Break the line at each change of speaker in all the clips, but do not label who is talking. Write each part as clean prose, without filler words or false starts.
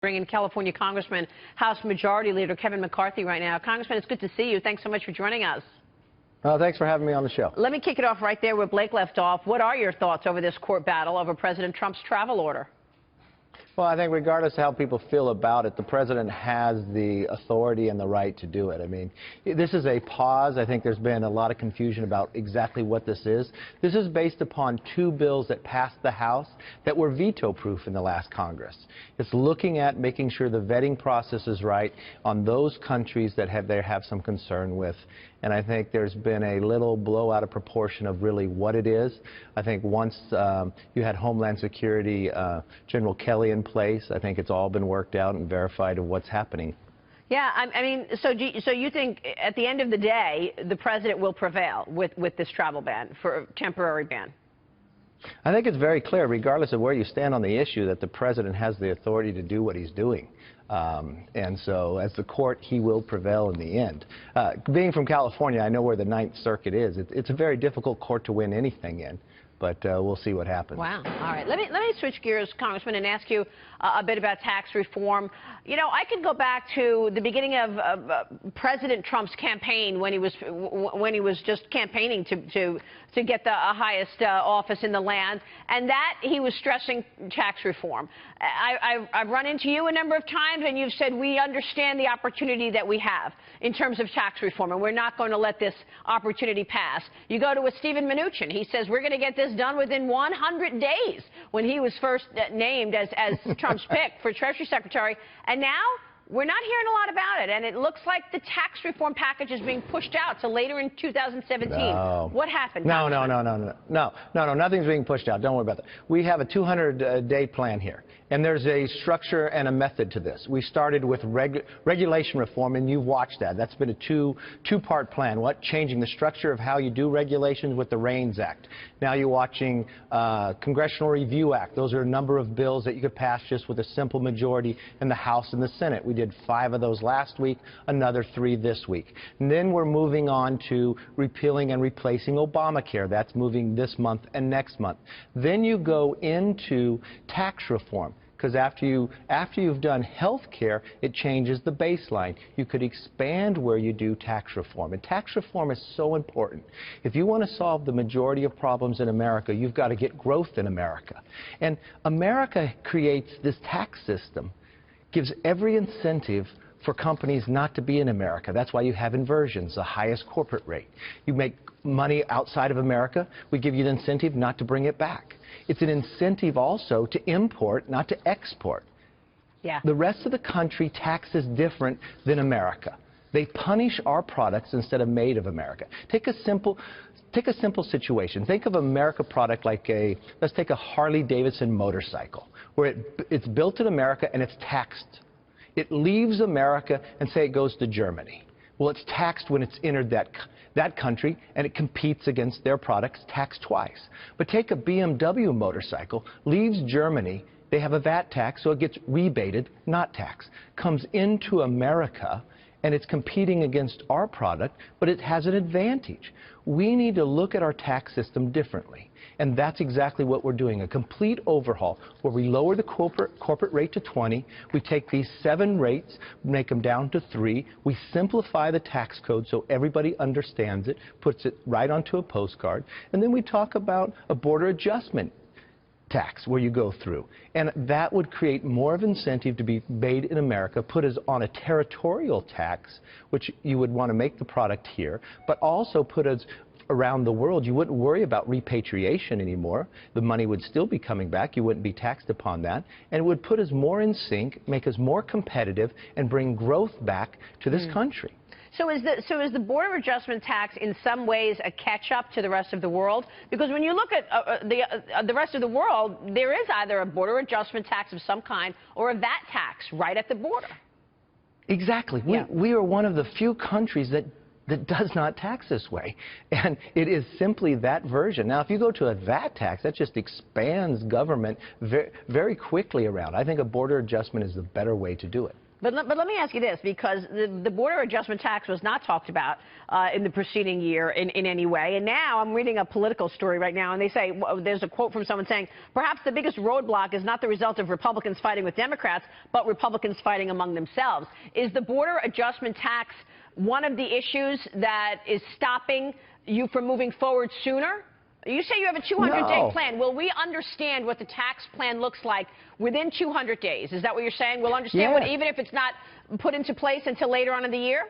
Bring in California Congressman, House Majority Leader Kevin McCarthy right now. Congressman, it's good to see you. Thanks so much for joining us.
Thanks for having me on the show.
Let me kick it off right there where Blake left off. What are your thoughts over this court battle over President Trump's travel order?
Well, I think regardless of how people feel about it, the president has the authority and the right to do it. I mean, this is a pause. I think there's been a lot of confusion about exactly what this is. This is based upon two bills that passed the House that were veto-proof in the last Congress. It's looking at making sure the vetting process is right on those countries that they have some concern with. And I think there's been a little blow out of proportion of really what it is. I think once you had Homeland Security General Kelly in place, I think it's all been worked out and verified of what's happening.
Yeah, I mean, so you think at the end of the day, the president will prevail with this travel ban, for a temporary ban?
I think it's very clear, regardless of where you stand on the issue, that the president has the authority to do what he's doing. And so, as the court, he will prevail in the end. Being from California, I know where the Ninth Circuit is. It's a very difficult court to win anything in. But we'll see what happens.
Wow. All right. Let me switch gears, Congressman, and ask you a bit about tax reform. You know, I could go back to the beginning of President Trump's campaign when he was just campaigning to get the highest office in the land, and that he was stressing tax reform. I've run into you a number of times, and you've said we understand the opportunity that we have in terms of tax reform, and we're not going to let this opportunity pass. You go to a Stephen Mnuchin. He says we're going to get this done within 100 days when he was first named as Trump's pick for Treasury Secretary. And now we're not hearing a lot about it, and it looks like the tax reform package is being pushed out to later in 2017.
No.
What happened?
No, nothing's being pushed out. Don't worry about that. We have a 200-day plan here, and there's a structure and a method to this. We started with regulation reform, and you've watched that. That's been a two-part plan. Changing the structure of how you do regulations with the REINS Act. Now you're watching Congressional Review Act. Those are a number of bills that you could pass just with a simple majority in the House and the Senate. We did 5 of those last week, another 3 this week. And then we're moving on to repealing and replacing Obamacare. That's moving this month and next month. Then you go into tax reform, because after you've done health care, it changes the baseline. You could expand where you do tax reform. And tax reform is so important. If you want to solve the majority of problems in America, you've got to get growth in America. And America creates this tax system, gives every incentive for companies not to be in America. That's why you have inversions, the highest corporate rate. You make money outside of America, we give you the incentive not to bring it back. It's an incentive also to import, not to export.
Yeah.
The rest of the country taxes different than America. They punish our products instead of made of America. Take a simple situation. Think of an America product like let's take a Harley-Davidson motorcycle, where it's built in America and it's taxed. It leaves America and say it goes to Germany. Well, it's taxed when it's entered that country, and it competes against their products, taxed twice. But take a BMW motorcycle, leaves Germany, they have a VAT tax, so it gets rebated, not taxed. Comes into America, and it's competing against our product, but it has an advantage. We need to look at our tax system differently. And that's exactly what we're doing, a complete overhaul where we lower the corporate rate to 20. We take these 7 rates, make them down to 3. We simplify the tax code so everybody understands it, puts it right onto a postcard. And then we talk about a border adjustment tax where you go through. And that would create more of incentive to be made in America, put us on a territorial tax, which you would want to make the product here, but also put us around the world. You wouldn't worry about repatriation anymore. The money would still be coming back. You wouldn't be taxed upon that. And it would put us more in sync, make us more competitive, and bring growth back to this country.
So is the border adjustment tax in some ways a catch-up to the rest of the world? Because when you look at the rest of the world, there is either a border adjustment tax of some kind or a VAT tax right at the border.
Exactly.
Yeah.
We are one of the few countries that does not tax this way. And it is simply that version. Now, if you go to a VAT tax, that just expands government very, very quickly around. I think a border adjustment is the better way to do it.
But let me ask you this, because the border adjustment tax was not talked about in the preceding year in any way. And now I'm reading a political story right now, and they say, there's a quote from someone saying, perhaps the biggest roadblock is not the result of Republicans fighting with Democrats, but Republicans fighting among themselves. Is the border adjustment tax one of the issues that is stopping you from moving forward sooner? You say you have a 200-day plan. Will we understand what the tax plan looks like within 200 days? Is that what you're saying? We'll understand what, even if it's not put into place until later on in the year?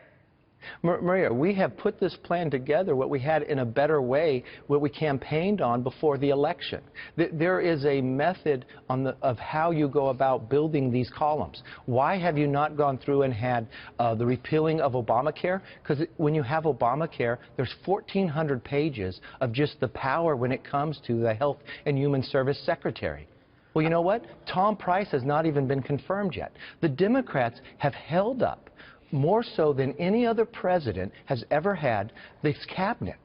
Maria, we have put this plan together, what we had in a better way, what we campaigned on before the election. There is a method of how you go about building these columns. Why have you not gone through and had the repealing of Obamacare? Because when you have Obamacare, there's 1,400 pages of just the power when it comes to the Health and Human Service Secretary. Well, you know what? Tom Price has not even been confirmed yet. The Democrats have held up, more so than any other president has ever had, these cabinets.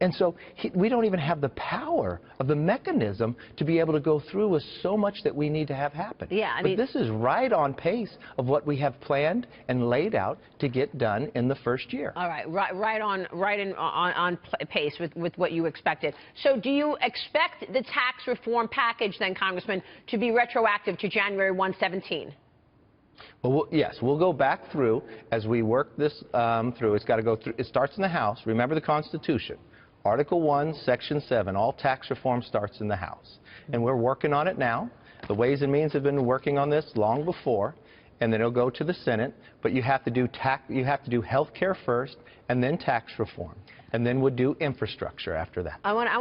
And so we don't even have the power of the mechanism to be able to go through with so much that we need to have happen.
Yeah, I mean,
but this is right on pace of what we have planned and laid out to get done in the first year.
All right, right on pace with what you expected. So do you expect the tax reform package then, Congressman, to be retroactive to January 1, 2017?
Well, yes, we'll go back through as we work this through. It's got to go through. It starts in the House. Remember the Constitution. Article 1, Section 7, all tax reform starts in the House. And we're working on it now. The Ways and Means have been working on this long before, and then it'll go to the Senate. But you have to do health care first, and then tax reform. And then we'll do infrastructure after that.